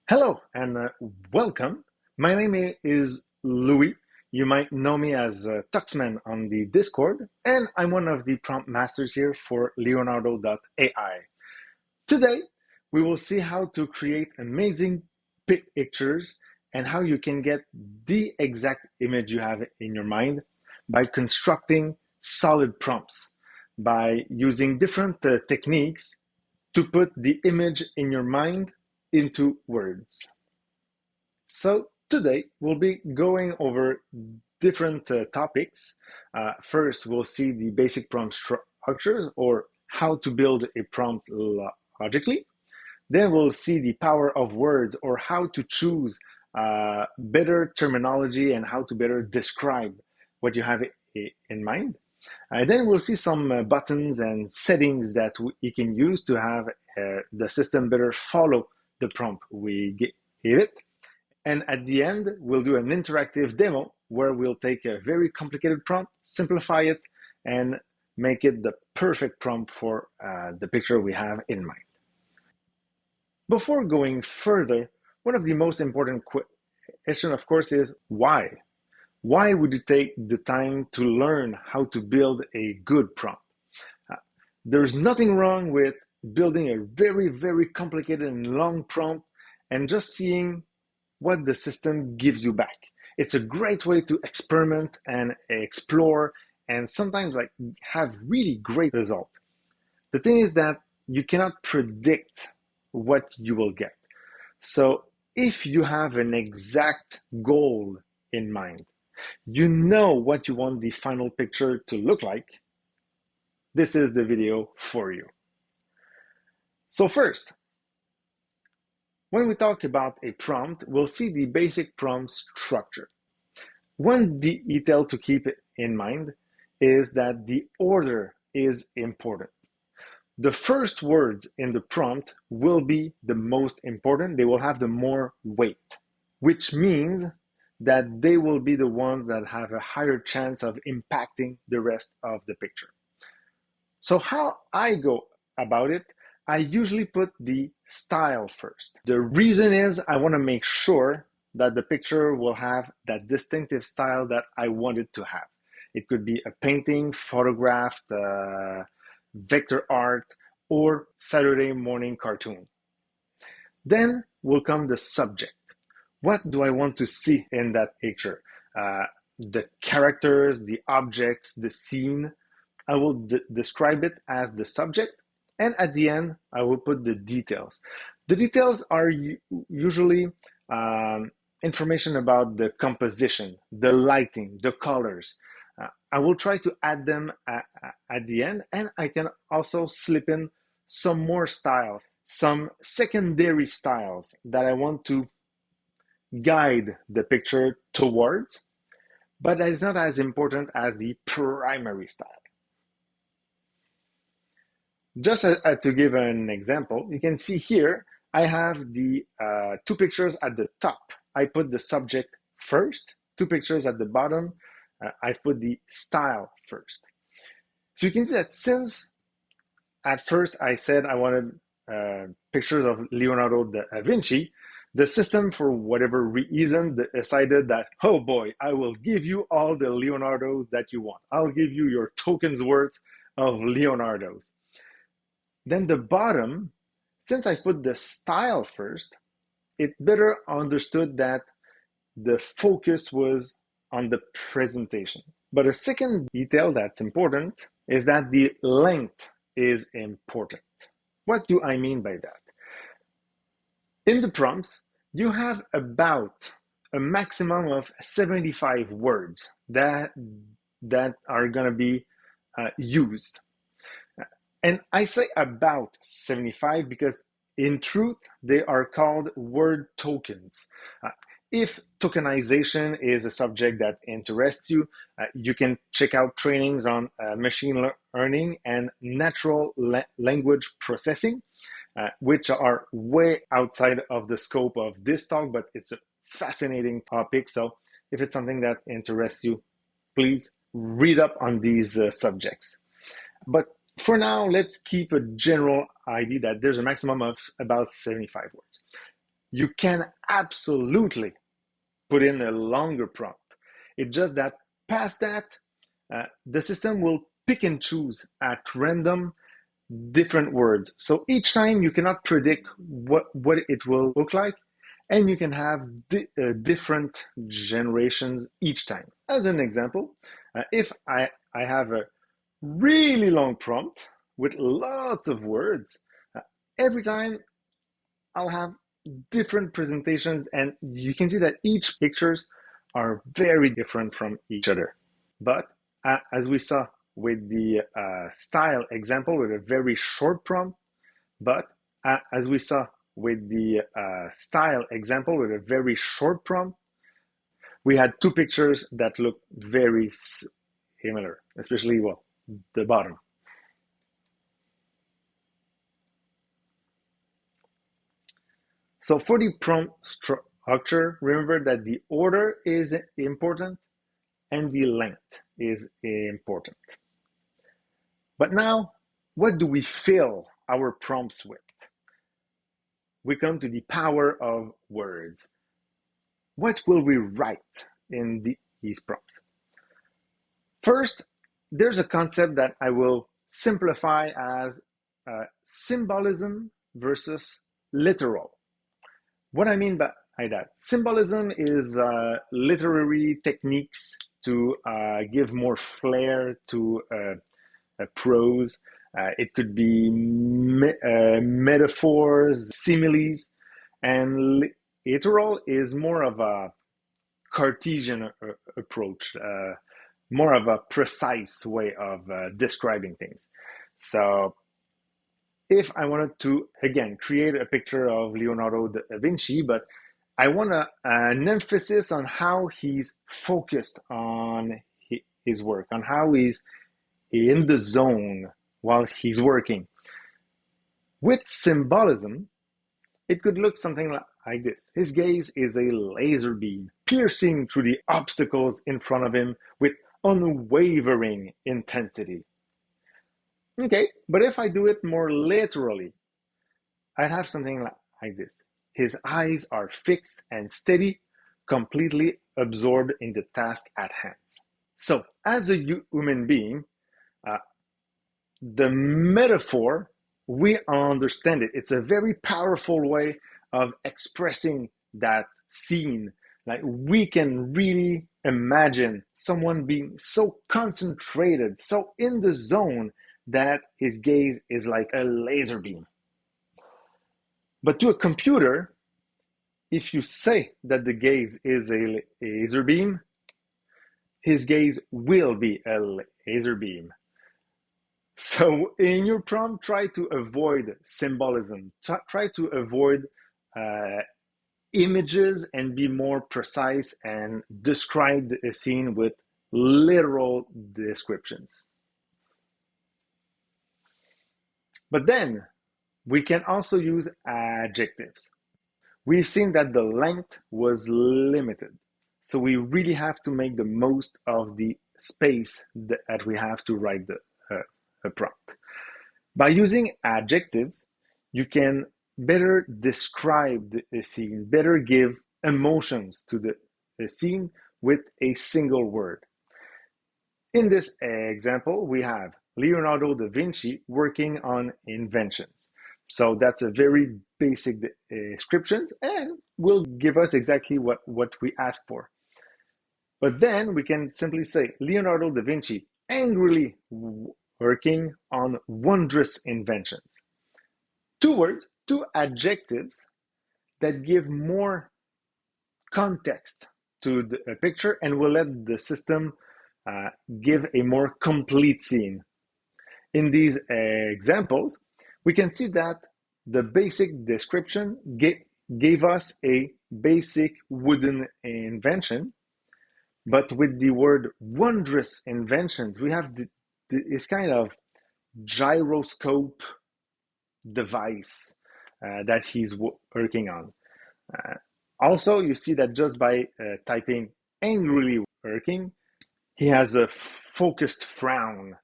Hello and welcome. My name is Louis. You might know me as TuxMan on the Discord, and I'm one of the prompt masters here for LeonardoA.i. Today, we will see how to create amazing pictures and how you can get the exact image you have in your mind by constructing solid prompts, by using different techniques to put the image in your mind into words. So today we'll be going over different topics. First, we'll see the basic prompt structures or how to build a prompt logically. Then we'll see the power of words or how to choose better terminology and how to better describe what you have in mind. Then we'll see some buttons and settings that you can use to have the system better follow the prompt we give it. And at the end, we'll do an interactive demo where we'll take a very complicated prompt, simplify it, and make it the perfect prompt for the picture we have in mind. Before going further, one of the most important questions, of course, is why? Why would you take the time to learn how to build a good prompt? There's nothing wrong with building a very, very complicated and long prompt and just seeing what the system gives you back. It's a great way to experiment and explore and sometimes have really great results. The thing is that you cannot predict what you will get. So if you have an exact goal in mind, you know what you want the final picture to look like, this is the video for you. So first, when we talk about a prompt, we'll see the basic prompt structure. One detail to keep in mind is that the order is important. The first words in the prompt will be the most important. They will have the more weight, which means that they will be the ones that have a higher chance of impacting the rest of the picture. So how I go about it, I usually put the style first. The reason is I want to make sure that the picture will have that distinctive style that I want it to have. It could be a painting, photographed, vector art, or Saturday morning cartoon. Then will come the subject. What do I want to see in that picture? The characters, the objects, the scene. I will describe it as the subject, and at the end, I will put the details. The details are usually information about the composition, the lighting, the colors. I will try to add them at the end, and I can also slip in some more styles, some secondary styles that I want to guide the picture towards, but that is not as important as the primary style. Just to give an example, you can see here, I have the two pictures at the top. I put the subject first, two pictures at the bottom. I put the style first. So you can see that since at first I said I wanted pictures of Leonardo da Vinci, the system, for whatever reason, decided that, oh boy, I will give you all the Leonardos that you want. I'll give you your tokens worth of Leonardos. Then the bottom, since I put the style first, it better understood that the focus was on the presentation. But a second detail that's important is that the length is important. What do I mean by that? In the prompts, you have about a maximum of 75 words that are going to be used. And I say about 75 because in truth, they are called word tokens. If tokenization is a subject that interests you, you can check out trainings on machine learning and natural language processing, which are way outside of the scope of this talk, but it's a fascinating topic. So if it's something that interests you, please read up on these subjects. But for now, let's keep a general idea that there's a maximum of about 75 words. You can absolutely put in a longer prompt. It's just that past that, the system will pick and choose at random different words. So each time you cannot predict what it will look like, and you can have different generations each time. As an example, if I have a really long prompt with lots of words, every time I'll have different presentations, and you can see that each pictures are very different from each other. But as we saw with the style example with a very short prompt, but as we saw with the style example with a very short prompt, we had two pictures that look very similar, especially, well, the bottom. So for the prompt structure, remember that the order is important and the length is important. But now, what do we fill our prompts with? We come to the power of words. What will we write in these prompts? First, there's a concept that I will simplify as symbolism versus literal. What I mean by that, symbolism is literary techniques to give more flair to prose. It could be metaphors, similes, and literal is more of a Cartesian approach, more of a precise way of describing things. So if I wanted to, again, create a picture of Leonardo da Vinci, but I want an emphasis on how he's focused on his work, on how he's in the zone while he's working. With symbolism, it could look something like this. His gaze is a laser beam piercing through the obstacles in front of him with unwavering intensity. Okay, but if I do it more literally, I'd have something like this. His eyes are fixed and steady, completely absorbed in the task at hand. So, as a human being, uh, the metaphor, we understand it. It's a very powerful way of expressing that scene. Like we can really imagine someone being so concentrated, so in the zone that his gaze is like a laser beam. But to a computer, if you say that the gaze is a laser beam, his gaze will be a laser beam. So in your prompt, try to avoid symbolism. Try to avoid images and be more precise and describe the scene with literal descriptions. But then we can also use adjectives. We've seen that the length was limited. So we really have to make the most of the space that we have to write the prompt. By using adjectives, you can better describe the scene, better give emotions to the scene with a single word. In this example, we have Leonardo da Vinci working on inventions. So that's a very basic description and will give us exactly what we ask for. But then we can simply say Leonardo da Vinci angrily working on wondrous inventions. Two words, two adjectives that give more context to the picture and will let the system give a more complete scene. In these examples, we can see that the basic description gave us a basic wooden invention, but with the word wondrous inventions, we have this kind of gyroscope device that he's working on. Also, you see that just by typing angrily working, he has a focused frown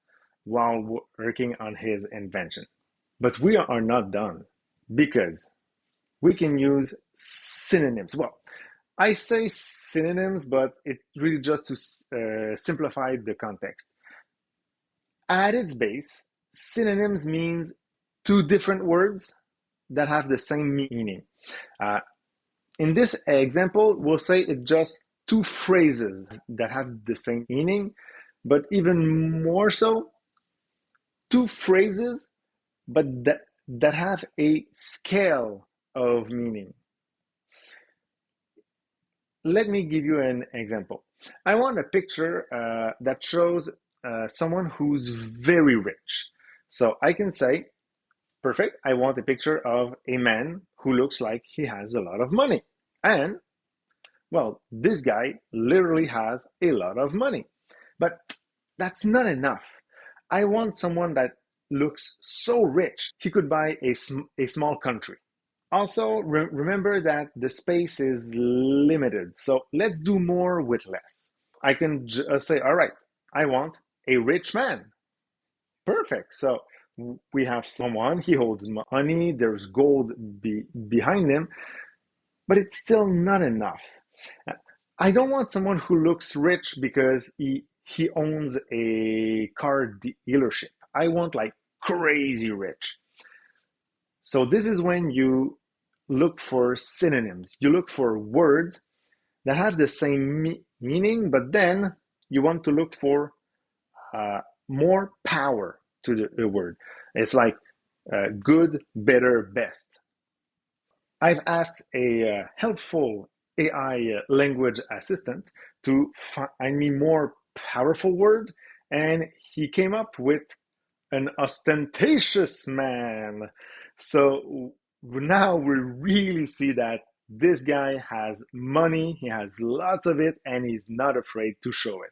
while working on his invention. But we are not done because we can use synonyms. Well, I say synonyms, but it's really just to simplify the context. At its base, synonyms means two different words that have the same meaning. Uh, in this example, we'll say it's just two phrases that have the same meaning, but even more so, two phrases, but that have a scale of meaning. Let me give you an example. I want a picture that shows someone who's very rich. So I can say, perfect, I want a picture of a man who looks like he has a lot of money. And, well, this guy literally has a lot of money. But that's not enough. I want someone that looks so rich he could buy a small country. Also, remember that the space is limited, so let's do more with less. I can just say, all right, I want a rich man. Perfect. So we have someone, he holds money, there's gold behind him, but it's still not enough. I don't want someone who looks rich because he owns a car dealership. I want like crazy rich. So this is when you look for synonyms. You look for words that have the same meaning, but then you want to look for more power to the word. It's like good, better, best. I've asked a helpful AI language assistant to find me more powerful word, and he came up with an ostentatious man. So now we really see that this guy has money, he has lots of it, and he's not afraid to show it.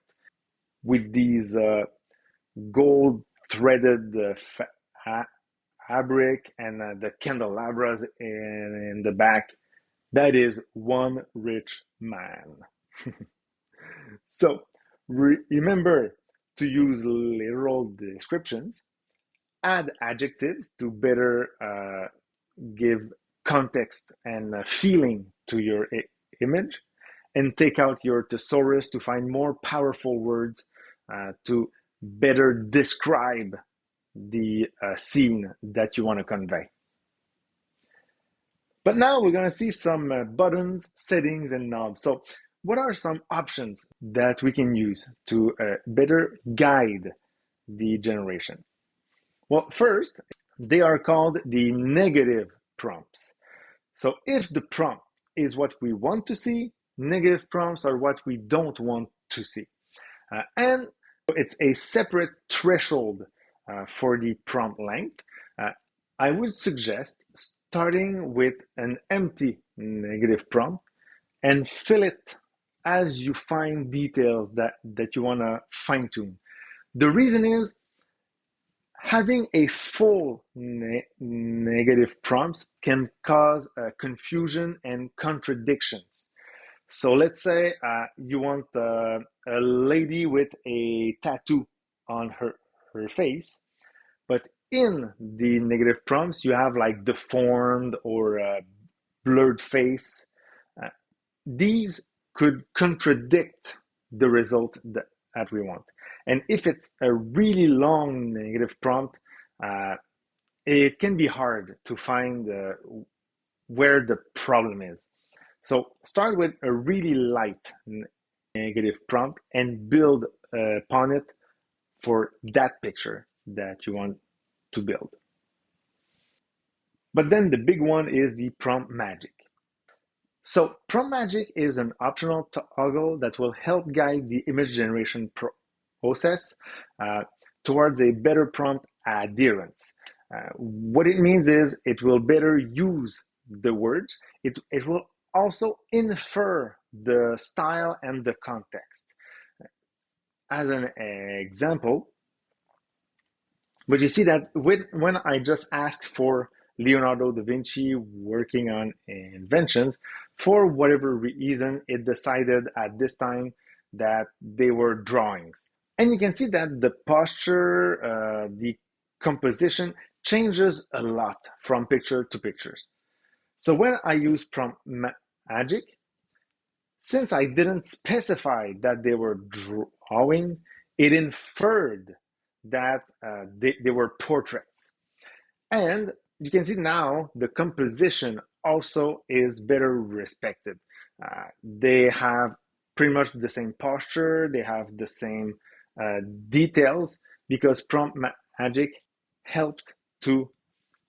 With these gold threaded fabric and the candelabras in the back, that is one rich man. So remember to use literal descriptions, add adjectives to better give context and feeling to your image, and take out your thesaurus to find more powerful words to better describe the scene that you want to convey. But now we're going to see some buttons, settings, and knobs. So what are some options that we can use to better guide the generation? Well, first, they are called the negative prompts. So if the prompt is what we want to see, negative prompts are what we don't want to see. And it's a separate threshold for the prompt length. I would suggest starting with an empty negative prompt and fill it as you find details that you want to fine tune. The reason is having a full negative prompts can cause confusion and contradictions. So let's say you want a lady with a tattoo on her face, but in the negative prompts, you have like deformed or blurred face. Uh, these could contradict the result that we want. And if it's a really long negative prompt, uh, it can be hard to find where the problem is. So start with a really light negative prompt and build upon it for that picture that you want to build. But then the big one is the prompt magic. So prompt magic is an optional toggle that will help guide the image generation process towards a better prompt adherence. What it means is it will better use the words. It will also infer the style and the context. As an example, but you see that when I just asked for Leonardo da Vinci working on inventions, for whatever reason, it decided at this time that they were drawings. And you can see that the posture, the composition changes a lot from picture to pictures. So when I use prompt magic, since I didn't specify that they were drawing, it inferred that they were portraits. And you can see now the composition also is better respected. They have pretty much the same posture, they have the same uh, details because prompt magic helped to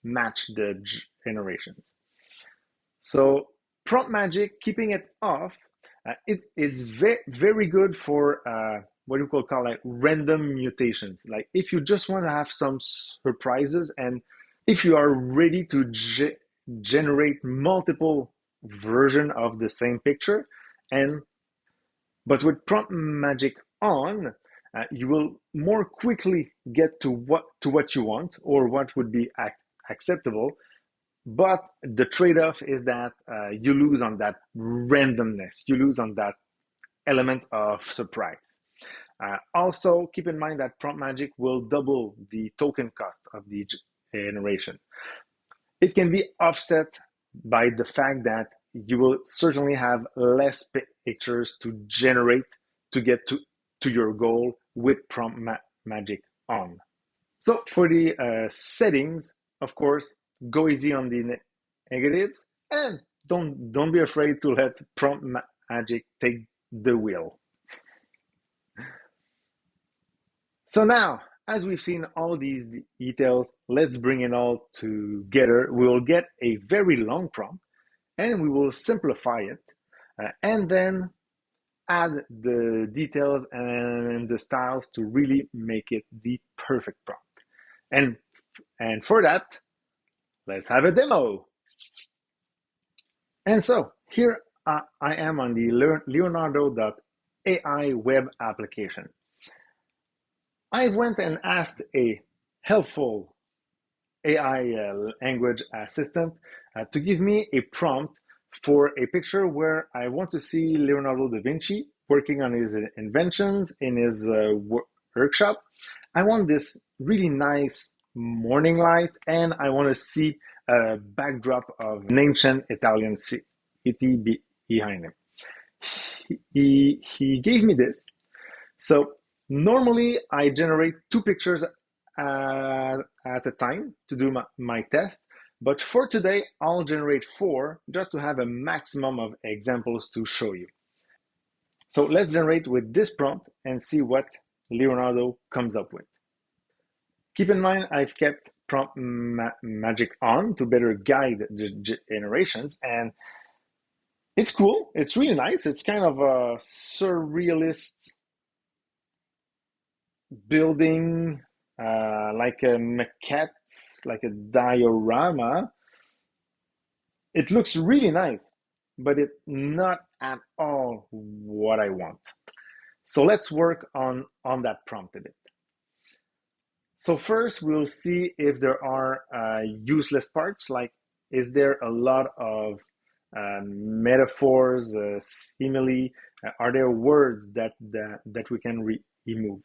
match the generations. So prompt magic, keeping it off, it's very good for what you call like random mutations. Like if you just want to have some surprises, and if you are ready to generate multiple version of the same picture, and but with prompt magic on, you will more quickly get to what you want or what would be acceptable, but the trade-off is that you lose on that randomness, you lose on that element of surprise. Also, keep in mind that prompt magic will double the token cost of the generation. It can be offset by the fact that you will certainly have less pictures to generate to get to your goal with prompt magic on. So for the settings, of course, go easy on the negatives, and don't be afraid to let prompt magic take the wheel. So now, as we've seen all these details, let's bring it all together. We will get a very long prompt, and we will simplify it, and then add the details and the styles to really make it the perfect prompt. And for that, let's have a demo. And so here I am on the LeonardoA.i web application. I went and asked a helpful AI language assistant to give me a prompt for a picture where I want to see Leonardo da Vinci working on his inventions in his workshop. I want this really nice morning light, and I want to see a backdrop of an ancient Italian city behind him. He gave me this. So normally I generate 2 pictures at a time to do my test, but for today I'll generate 4 just to have a maximum of examples to show you. So let's generate with this prompt and see what Leonardo comes up with. Keep in mind I've kept prompt magic on to better guide the generations, and it's cool. It's really nice. It's kind of a surrealist building, like a maquette, like a diorama. It looks really nice, but it's not at all what I want. So let's work on that prompt a bit. So first we'll see if there are useless parts, like is there a lot of metaphors, simile, are there words that we can remove?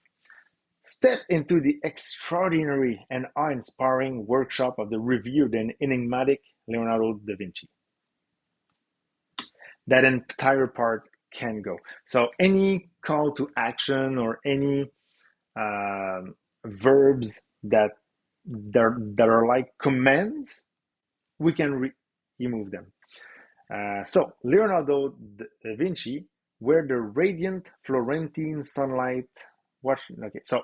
Step into the extraordinary and awe-inspiring workshop of the revered and enigmatic Leonardo da Vinci. That entire part can go. So any call to action or any verbs that are like commands, we can remove them. So Leonardo da Vinci, where the radiant Florentine sunlight. What? Okay, so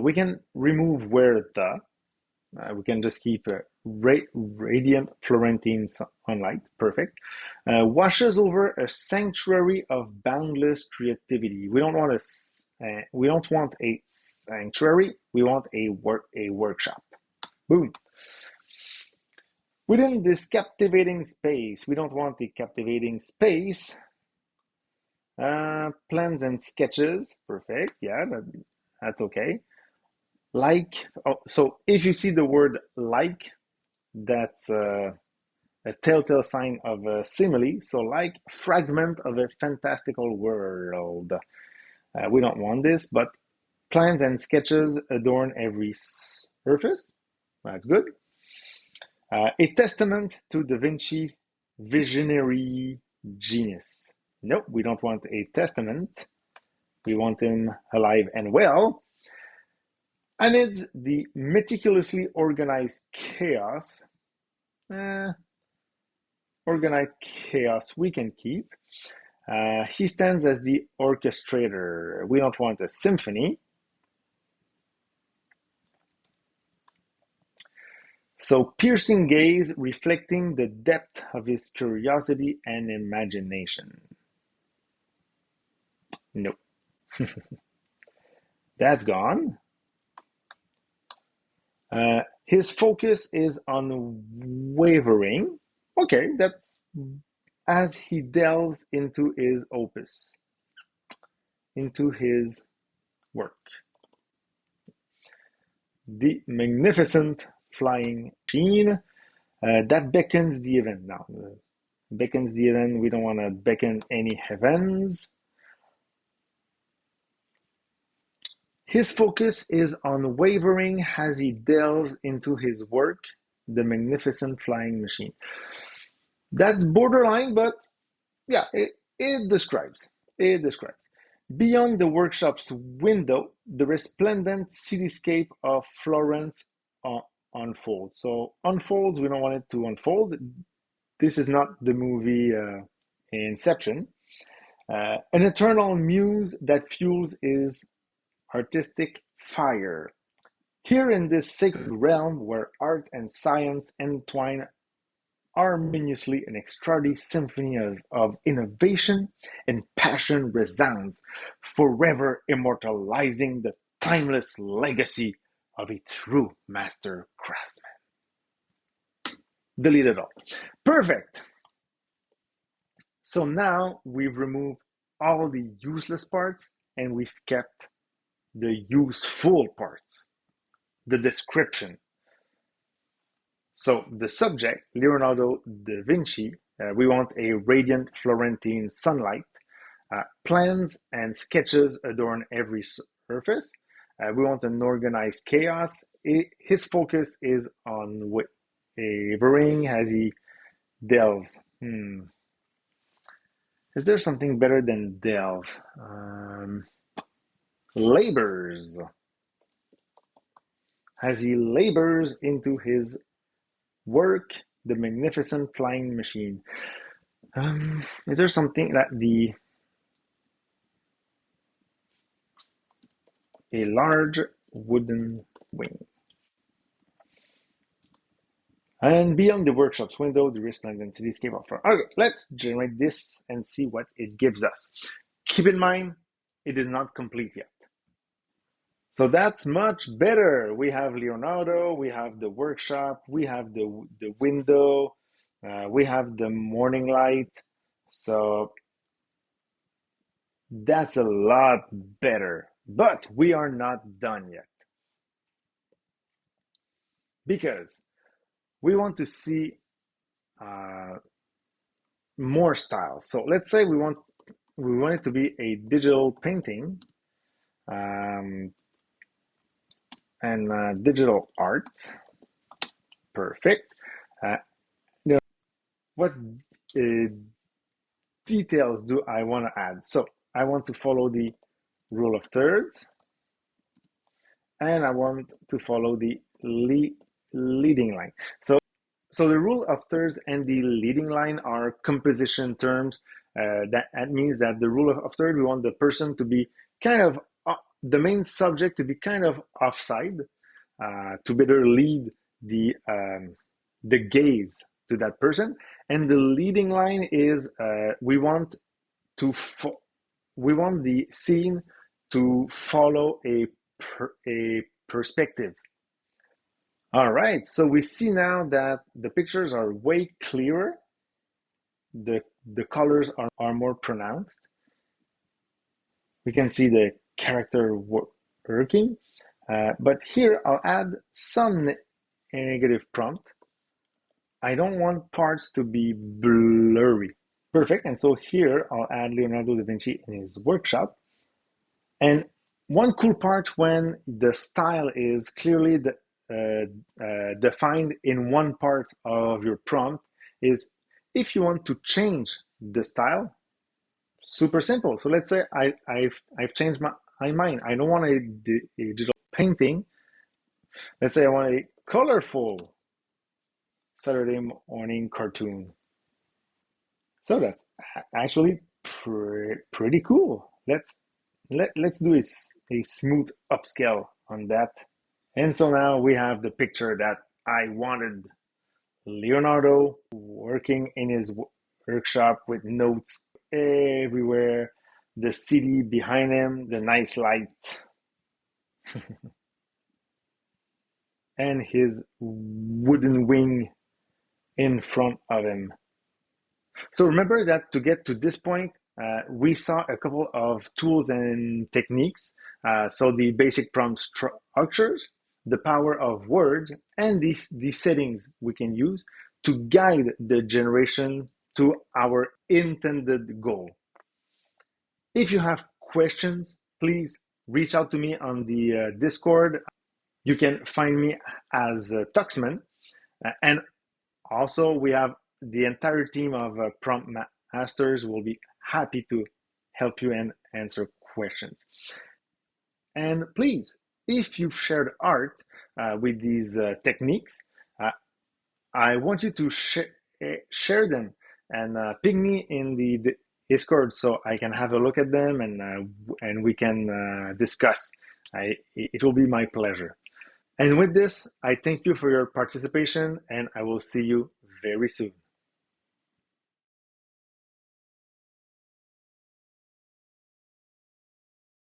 we can remove where the. We can just keep radiant Florentine sunlight. Perfect. Washes over a sanctuary of boundless creativity. We don't want a sanctuary. We want a workshop. Boom. Within this captivating space, we don't want the captivating space. Plans and sketches. Perfect. Yeah, that's okay. Like, oh, so if you see the word like, that's a telltale sign of a simile. So like fragment of a fantastical world. We don't want this, but plans and sketches adorn every surface. That's good. A testament to Da Vinci visionary genius. Nope, we don't want a testament. We want him alive and well. Amidst the meticulously organized chaos, we can keep, he stands as the orchestrator. We don't want a symphony. So piercing gaze reflecting the depth of his curiosity and imagination. Nope. That's gone. His focus is unwavering. Okay, that's as he delves into his opus, into his work. The magnificent flying machine that beckons the event. Now, beckons the event. We don't want to beckon any heavens. His focus is unwavering as he delves into his work, the magnificent flying machine. That's borderline, but yeah, it describes. It describes. Beyond the workshop's window, the resplendent cityscape of Florence unfolds. So unfolds, we don't want it to unfold. This is not the movie Inception. An eternal muse that fuels his artistic fire. Here in this sacred realm where art and science entwine harmoniously, an extraordinary symphony of innovation and passion resounds, forever immortalizing the timeless legacy of a true master craftsman. Delete it all. Perfect. So now we've removed all the useless parts and we've kept the useful parts, the description. So the subject, Leonardo da Vinci, we want a radiant Florentine sunlight. Plans and sketches adorn every surface. We want an organized chaos. His focus is on wavering as he delves. Is there something better than delve? Labors. As he labors into his work, the magnificent flying machine. Is there something that a large wooden wing? And beyond the workshop's window, the resplendent cityscape of Florence. Okay, let's generate this and see what it gives us. Keep in mind, it is not complete yet. So that's much better. We have Leonardo, we have the workshop, we have the window, we have the morning light. So that's a lot better. But we are not done yet. Because we want to see more styles. So let's say we want it to be a digital painting and digital art. Perfect. What details do I want to add? So I want to follow the rule of thirds, and I want to follow the leading line. So the rule of thirds and the leading line are composition terms. That means that the rule of third, we want the person to be kind of the main subject to be kind of offside to better lead the gaze to that person. And the leading line is we want the scene to follow a perspective. All right, so we see now that the pictures are way clearer. The colors are more pronounced. We can see the character working. But here I'll add some negative prompt. I don't want parts to be blurry. Perfect. And so here I'll add Leonardo da Vinci in his workshop. And one cool part when the style is clearly defined in one part of your prompt is if you want to change the style, super simple. So let's say I've changed my mind. I don't want a digital painting. Let's say I want a colorful Saturday morning cartoon. So that's actually pretty cool. Let's do a smooth upscale on that. And so now we have the picture that I wanted. Leonardo working in his workshop with notes everywhere, the city behind him, the nice light, and his wooden wing in front of him. So remember that to get to this point, we saw a couple of tools and techniques. So the basic prompt structures, the power of words, and the settings we can use to guide the generation to our intended goal. If you have questions, please reach out to me on the Discord. You can find me as TuxMan. And also, we have the entire team of prompt masters will be happy to help you and answer questions. And please, if you've shared art with these techniques, I want you to share them and ping me in the Discord so I can have a look at them and we can discuss. It will be my pleasure. And with this, I thank you for your participation and I will see you very soon.